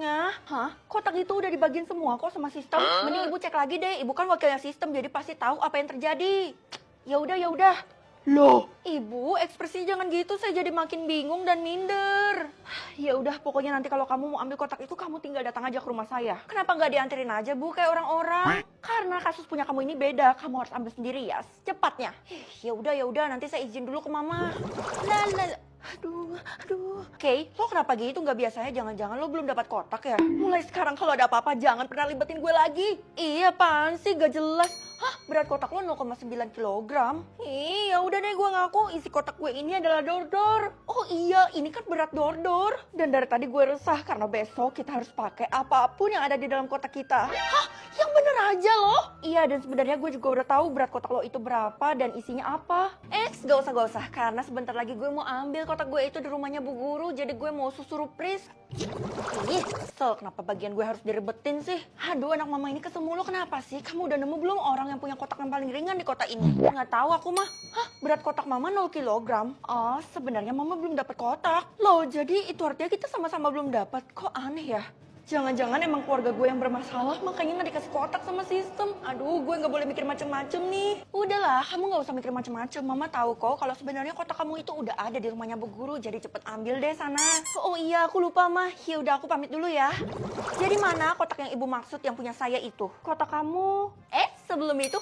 kotaknya. Hah? Kotak itu udah dibagiin semua kok sama sistem. Mending ibu cek lagi deh. Ibu kan wakilnya sistem jadi pasti tahu apa yang terjadi. Ya udah, ya udah. Loh, ibu ekspresinya jangan gitu, saya jadi makin bingung dan minder. Ya udah, pokoknya nanti kalau kamu mau ambil kotak itu kamu tinggal datang aja ke rumah saya. Kenapa nggak dianterin aja bu kayak orang-orang? Karena kasus punya kamu ini beda, kamu harus ambil sendiri ya, secepatnya. Ya udah, nanti saya izin dulu ke mama. Lala. Aduh. Oke, lo kenapa gitu? Nggak biasanya jangan-jangan lo belum dapat kotak ya? Mulai sekarang kalau ada apa-apa jangan pernah libetin gue lagi. Iya, apaan sih? Gak jelas. Hah, berat kotak lo 0,9 kilogram. Iya, udah deh gue ngaku isi kotak gue ini adalah dordor. Oh iya, ini kan berat dordor. Dan dari tadi gue resah karena besok kita harus pakai apapun yang ada di dalam kotak kita. Hah, yang bener aja loh. Iya, dan sebenarnya gue juga udah tahu berat kotak lo itu berapa dan isinya apa. Gak usah. Karena sebentar lagi gue mau ambil kotak gue itu di rumahnya Bu Guru. Jadi gue mau surprise. Ih, kesel kenapa bagian gue harus direbetin sih? Aduh, anak mama ini kesel mulu kenapa sih? Kamu udah nemu belum orang yang punya kotak yang paling ringan di kota ini? Nggak tahu aku mah. Hah, berat kotak mama 0 kilogram? Oh, sebenarnya mama belum dapat kotak. Loh, jadi itu artinya kita sama-sama belum dapat. Kok aneh ya? Jangan-jangan emang keluarga gue yang bermasalah, makanya nggak dikasih kotak sama sistem. Aduh, gue nggak boleh mikir macem-macem nih. Udahlah, kamu nggak usah mikir macem-macem. Mama tahu kok kalau sebenarnya kotak kamu itu udah ada di rumahnya Bu Guru, jadi cepet ambil deh sana. Oh iya, aku lupa mah. Ya udah, aku pamit dulu ya. Jadi mana kotak yang ibu maksud yang punya saya itu? Kotak kamu? Sebelum itu,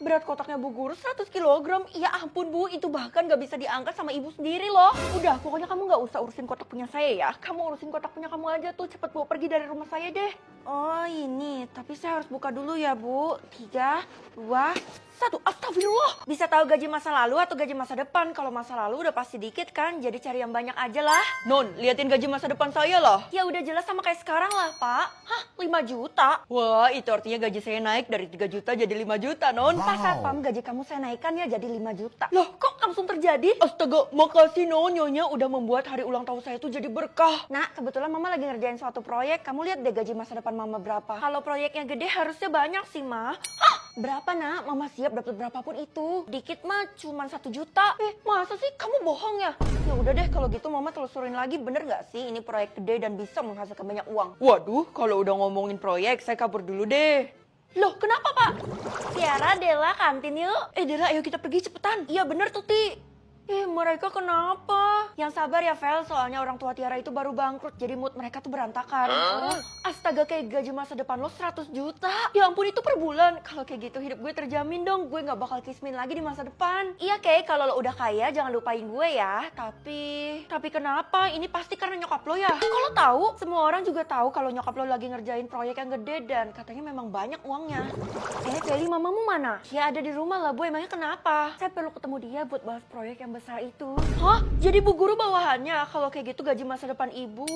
berat kotaknya Bu Guru 100 kilogram. Ya ampun Bu, itu bahkan nggak bisa diangkat sama ibu sendiri loh. Udah, pokoknya kamu nggak usah urusin kotak punya saya ya. Kamu urusin kotak punya kamu aja tuh, cepet bawa pergi dari rumah saya deh. Oh ini, tapi saya harus buka dulu ya Bu. 3, 2, 1. Astagfirullah. Bisa tahu gaji masa lalu atau gaji masa depan? Kalau masa lalu udah pasti dikit kan, jadi cari yang banyak aja lah. Non, liatin gaji masa depan saya lah. Ya udah jelas sama kayak sekarang lah Pak. Hah, 5 juta? Wah, itu artinya gaji saya naik dari 3 juta jadi 5 juta Non. Pak Satpam, gaji kamu saya naikkan ya jadi 5 juta. Loh, kok langsung terjadi? Astaga, makasih Non, Nyonya udah membuat hari ulang tahun saya itu jadi berkah. Nah, kebetulan Mama lagi ngerjain suatu proyek. Kamu lihat deh gaji masa depan Mama berapa. Kalau proyeknya gede harusnya banyak sih, Ma. Hah? Berapa nak? Mama siap dapat berapapun itu. Dikit mah cuma 1 juta. Masa sih kamu bohong ya? Ya udah deh kalau gitu Mama telusurin lagi, bener gak sih ini proyek gede dan bisa menghasilkan banyak uang? Waduh, kalau udah ngomongin proyek saya kabur dulu deh. Loh, kenapa Pak? Tiara, Dela, kantin yuk. Dela, ayo kita pergi cepetan. Iya bener Tuti. Mereka kenapa? Yang sabar ya Vel, soalnya orang tua Tiara itu baru bangkrut, jadi mood mereka tuh berantakan. Astaga, kayak gaji masa depan lo 100 juta. Ya ampun, itu per bulan. Kalau kayak gitu hidup gue terjamin dong, gue gak bakal kismin lagi di masa depan. Iya Kay, kalau lo udah kaya jangan lupain gue ya. Tapi kenapa? Ini pasti karena nyokap lo ya? Kalau tahu, semua orang juga tahu kalau nyokap lo lagi ngerjain proyek yang gede dan katanya memang banyak uangnya. Feli, mamamu mana? Ya ada di rumah lah Bu, emangnya kenapa? Saya perlu ketemu dia buat bahas proyek yang besar itu. Hah? Jadi Bu Guru bawahannya? Kalau kayak gitu gaji masa depan ibu,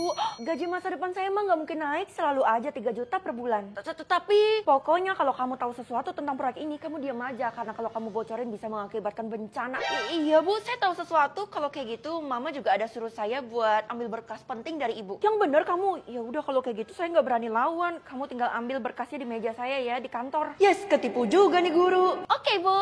gaji masa depan saya emang nggak mungkin naik, selalu aja 3 juta per bulan. Tapi pokoknya kalau kamu tahu sesuatu tentang proyek ini, kamu diam aja, karena kalau kamu bocorin bisa mengakibatkan bencana. Iya Bu, saya tahu sesuatu. Kalau kayak gitu, Mama juga ada suruh saya buat ambil berkas penting dari ibu. Yang bener kamu. Ya udah kalau kayak gitu saya nggak berani lawan. Kamu tinggal ambil berkasnya di meja saya ya di kantor. Yes, ketipu juga nih Guru. Oke Bu.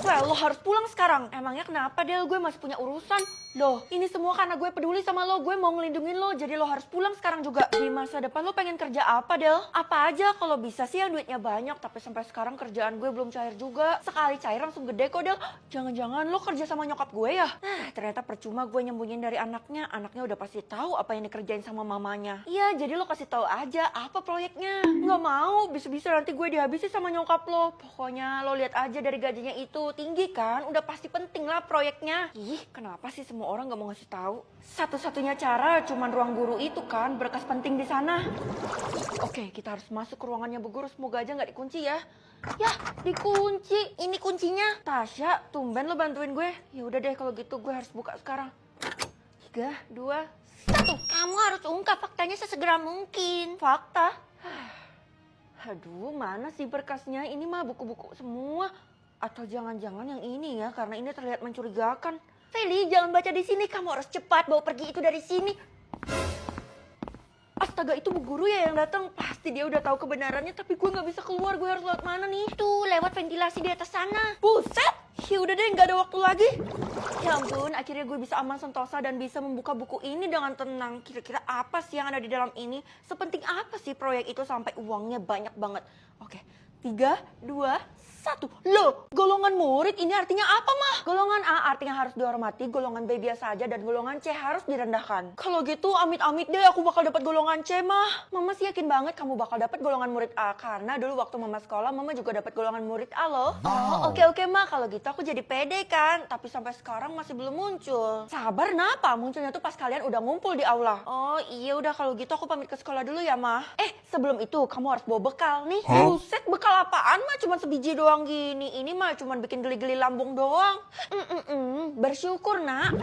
Well, lo harus pulang sekarang. Emangnya kenapa Del? Gue masih punya urusan. Loh, ini semua karena gue peduli sama lo. Gue mau ngelindungin lo, jadi lo harus pulang sekarang juga. Di masa depan lo pengen kerja apa Del? Apa aja kalau bisa sih yang duitnya banyak. Tapi sampai sekarang kerjaan gue belum cair juga. Sekali cair langsung gede kok Del. Jangan-jangan lo kerja sama nyokap gue ya? Ternyata percuma gue nyembunyiin dari anaknya. Anaknya udah pasti tahu apa yang dikerjain sama mamanya. Iya, jadi lo kasih tahu aja apa proyeknya. Nggak mau, bisa-bisa nanti gue dihabisi sama nyokap lo. Pokoknya lo lihat aja dari gajinya itu tinggi kan, udah pasti penting lah proyeknya. Ih, kenapa sih semua orang nggak mau ngasih tahu? Satu-satunya cara cuman ruang guru itu kan, berkas penting di sana. Oke, kita harus masuk ke ruangannya Bu Guru, semoga aja nggak dikunci ya. Yah, dikunci. Ini kuncinya. Tasya, tumben lo bantuin gue. Ya udah deh kalau gitu gue harus buka sekarang. 3, 2, 1. Kamu harus ungkap faktanya sesegera mungkin. Fakta? Aduh, mana sih berkasnya? Ini mah buku-buku semua. Atau jangan-jangan yang ini ya, karena ini terlihat mencurigakan. Feli, jangan baca di sini. Kamu harus cepat bawa pergi itu dari sini. Astaga, itu Bu Guru ya yang datang. Pasti dia udah tahu kebenarannya, tapi gue nggak bisa keluar. Gue harus lewat mana nih? Tuh, lewat ventilasi di atas sana. Buset! Ya udah deh, nggak ada waktu lagi. Ya ampun, akhirnya gue bisa aman sentosa dan bisa membuka buku ini dengan tenang. Kira-kira apa sih yang ada di dalam ini? Sepenting apa sih proyek itu sampai uangnya banyak banget? Oke, 3, 2, 1. Loh, golongan murid ini artinya apa, Mah? Golongan A artinya harus dihormati, golongan B biasa aja, dan golongan C harus direndahkan. Kalau gitu, amit-amit deh aku bakal dapat golongan C, Mah. Mama sih yakin banget kamu bakal dapat golongan murid A, karena dulu waktu Mama sekolah, Mama juga dapat golongan murid A loh. Oh, oke, Mah. Kalau gitu aku jadi pede kan, tapi sampai sekarang masih belum muncul. Sabar, kenapa? Munculnya tuh pas kalian udah ngumpul di aula. Oh, iya udah kalau gitu aku pamit ke sekolah dulu ya, Mah. Sebelum itu kamu harus bawa bekal nih. Buset, bekal apaan, Mah? Cuma sebiji doang gini. Ini mah cuma bikin geli-geli lambung doang. Bersyukur, Nak.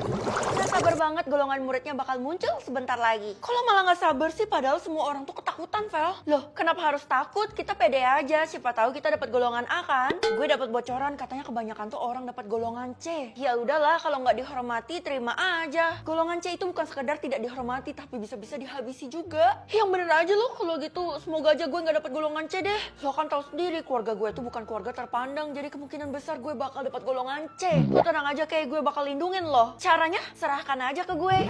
Saya sabar banget golongan muridnya bakal muncul sebentar lagi. Kalau malah nggak sabar sih, padahal semua orang tuh ketakutan, Vel. Loh, kenapa harus takut? Kita pede aja, siapa tahu kita dapat golongan A kan? Gue dapat bocoran katanya kebanyakan tuh orang dapat golongan C. Ya udahlah, kalau nggak dihormati terima aja. Golongan C itu bukan sekedar tidak dihormati, tapi bisa-bisa dihabisi juga. Yang bener aja loh kalau gitu. Semoga aja gue nggak dapat golongan C deh. Lo kan tahu sendiri keluarga gue tuh bukan keluarga terpandang, jadi kemungkinan besar gue bakal dapat golongan C. Lo tenang aja, kayak gue bakal lindungin lo. Caranya serahkan aja ke gue.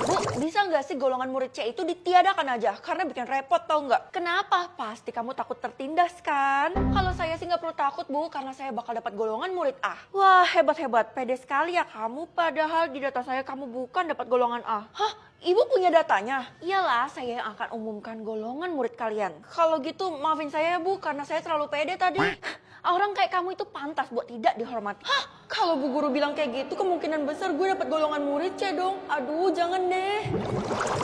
Bu, bisa nggak sih golongan murid C itu ditiadakan aja? Karena bikin repot, tau nggak? Kenapa? Pasti kamu takut tertindas kan? Kalau saya sih nggak perlu takut, Bu, karena saya bakal dapat golongan murid A. Wah, hebat-hebat. Pede sekali ya kamu, padahal di data saya kamu bukan dapat golongan A. Hah? Ibu punya datanya? Iyalah, saya yang akan umumkan golongan murid kalian. Kalau gitu, maafin saya ya, Bu, karena saya terlalu pede tadi. Orang kayak kamu itu pantas buat tidak dihormati. Hah? Kalau Bu Guru bilang kayak gitu, kemungkinan besar gue dapat golongan murid C dong. Aduh, jangan deh.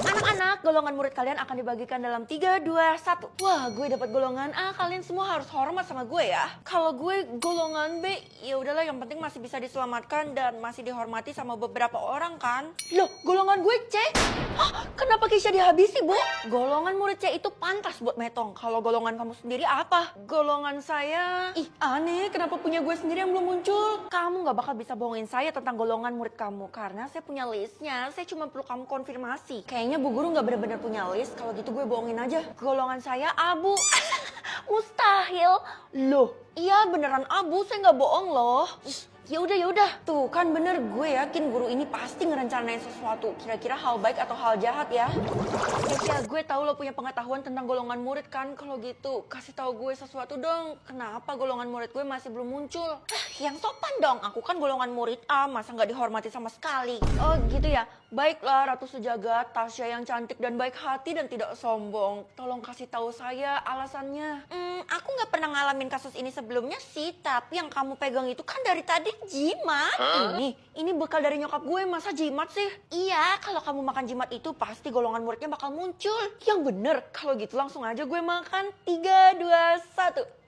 Anak-anak, golongan murid kalian akan dibagikan dalam 3, 2, 1. Wah, gue dapat golongan A, kalian semua harus hormat sama gue ya. Kalau gue golongan B, ya udahlah, yang penting masih bisa diselamatkan dan masih dihormati sama beberapa orang kan. Loh, golongan gue C? Hah? Kenapa Keisha dihabisi, Bu? Golongan murid C itu pantas buat Metong. Kalau golongan kamu sendiri apa? Golongan saya... Ih, aneh, kenapa punya gue sendiri yang belum muncul? Kamu gak bakal bisa bohongin saya tentang golongan murid kamu, karena saya punya listnya. Saya cuma perlu kamu konfirmasi. Kayaknya Bu Guru gak benar-benar punya list. Kalau gitu gue bohongin aja. Golongan saya abu. Mustahil. Loh, iya beneran abu, saya gak bohong loh. Ya udah. Tuh kan bener, gue yakin guru ini pasti ngerencanain sesuatu. Kira-kira hal baik atau hal jahat ya. Keisha, gue tahu lo punya pengetahuan tentang golongan murid kan. Kalau gitu, kasih tahu gue sesuatu dong. Kenapa golongan murid gue masih belum muncul? Yang sopan dong. Aku kan golongan murid A, masa nggak dihormati sama sekali. Oh gitu ya. Baiklah, Ratu Sejagat, Tasya yang cantik dan baik hati dan tidak sombong. Tolong kasih tahu saya alasannya. Aku nggak pernah ngalamin kasus ini sebelumnya sih. Tapi yang kamu pegang itu kan dari tadi jimat. Ini bekal dari nyokap gue, masa jimat sih? Iya, kalau kamu makan jimat itu pasti golongan muridnya bakal muncul. Yang bener, kalau gitu langsung aja gue makan. 3, 2, 1.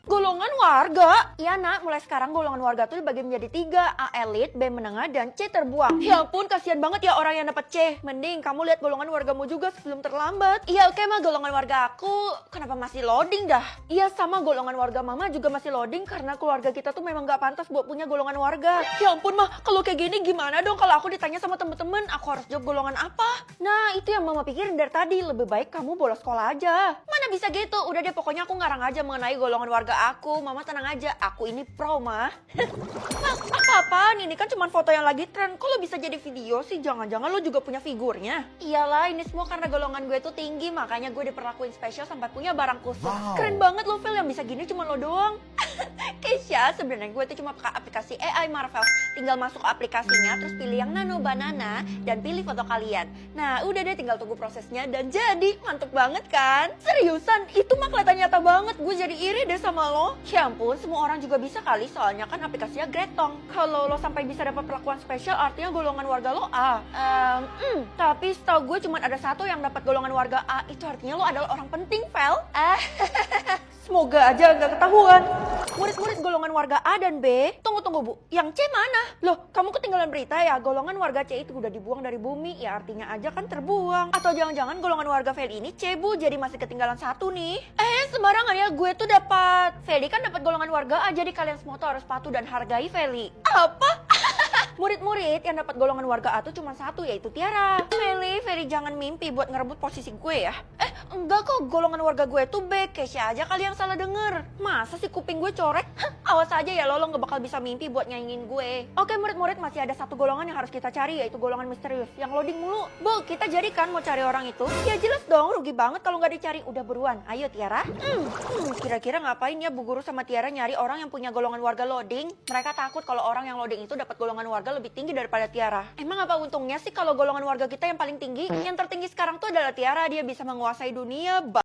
Golongan warga? Iya nak, mulai sekarang golongan warga tuh dibagi menjadi 3, A elit, B menengah, dan C terbuang. Ya ampun, kasihan banget ya orang yang dapat C. Mending kamu lihat golongan wargamu juga sebelum terlambat. Iya oke mah, golongan warga aku kenapa masih loading dah? Iya sama, golongan warga mama juga masih loading karena keluarga kita tuh memang gak pantas buat punya golongan warga. Ya ampun mah, kalau kayak gini gimana dong kalau aku ditanya sama temen-temen aku harus jawab golongan apa? Nah itu yang mama pikirin dari tadi, lebih baik kamu bolos sekolah aja. Mana bisa gitu, udah deh pokoknya aku ngarang aja mengenai golongan warga aku. Mama tenang aja, aku ini pro mah. Mas, apa-apaan? Ini kan cuma foto yang lagi tren. Kok lo bisa jadi video sih? Jangan-jangan lo juga punya figurnya? Iyalah, ini semua karena golongan gue tuh tinggi, makanya gue diperlakuin spesial sampai punya barang khusus. Wow. Keren banget lo, Phil, yang bisa gini cuma lo doang. Keisha, sebenarnya gue tuh cuma pakai aplikasi AI Marvel. Tinggal masuk aplikasinya, terus pilih yang Nano Banana, dan pilih foto kalian. Nah, udah deh tinggal tunggu prosesnya, dan jadi mantep banget kan? Seriusan, itu mah kelihatan nyata banget. Gue jadi iri deh sama lo. Ya ampun, semua orang juga bisa kali, soalnya kan aplikasinya Gretong. Kalau lo sampai bisa dapat perlakuan spesial, artinya golongan warga lo A. Tapi setahu gue cuma ada satu yang dapat golongan warga A, itu artinya lo adalah orang penting, Vel. Semoga aja gak ketahuan. Murid-murid golongan warga A dan B, tunggu Bu, yang C mana? Loh, kamu ketinggalan berita ya, golongan warga C itu udah dibuang dari bumi, ya artinya aja kan terbuang. Atau jangan-jangan golongan warga Feli ini C, Bu, jadi masih ketinggalan satu nih. Sembarangan ya, gue tuh dapat Feli kan dapat golongan warga A, jadi kalian semua tuh harus patuh dan hargai Feli. Apa? Murid-murid yang dapat golongan warga A tuh cuma satu, yaitu Tiara. Feli jangan mimpi buat ngerebut posisi gue ya. Enggak kok, golongan warga gue tuh B. Kesya aja kali yang salah denger. Masa sih kuping gue corek? Hah, awas aja ya lo nggak bakal bisa mimpi buat nyanyiin gue. Oke murid-murid, masih ada satu golongan yang harus kita cari, yaitu golongan misterius. Yang loading mulu. Bu, kita jadikan mau cari orang itu? Ya jelas dong, rugi banget kalau nggak dicari. Udah buruan, ayo Tiara. Kira-kira ngapain ya Bu Guru sama Tiara nyari orang yang punya golongan warga loading? Mereka takut kalau orang yang loading itu dapat golongan warga lebih tinggi daripada Tiara. Emang apa untungnya sih kalau golongan warga kita yang paling tinggi? Yang tertinggi sekarang tuh adalah Tiara, dia bisa menguasai dunia.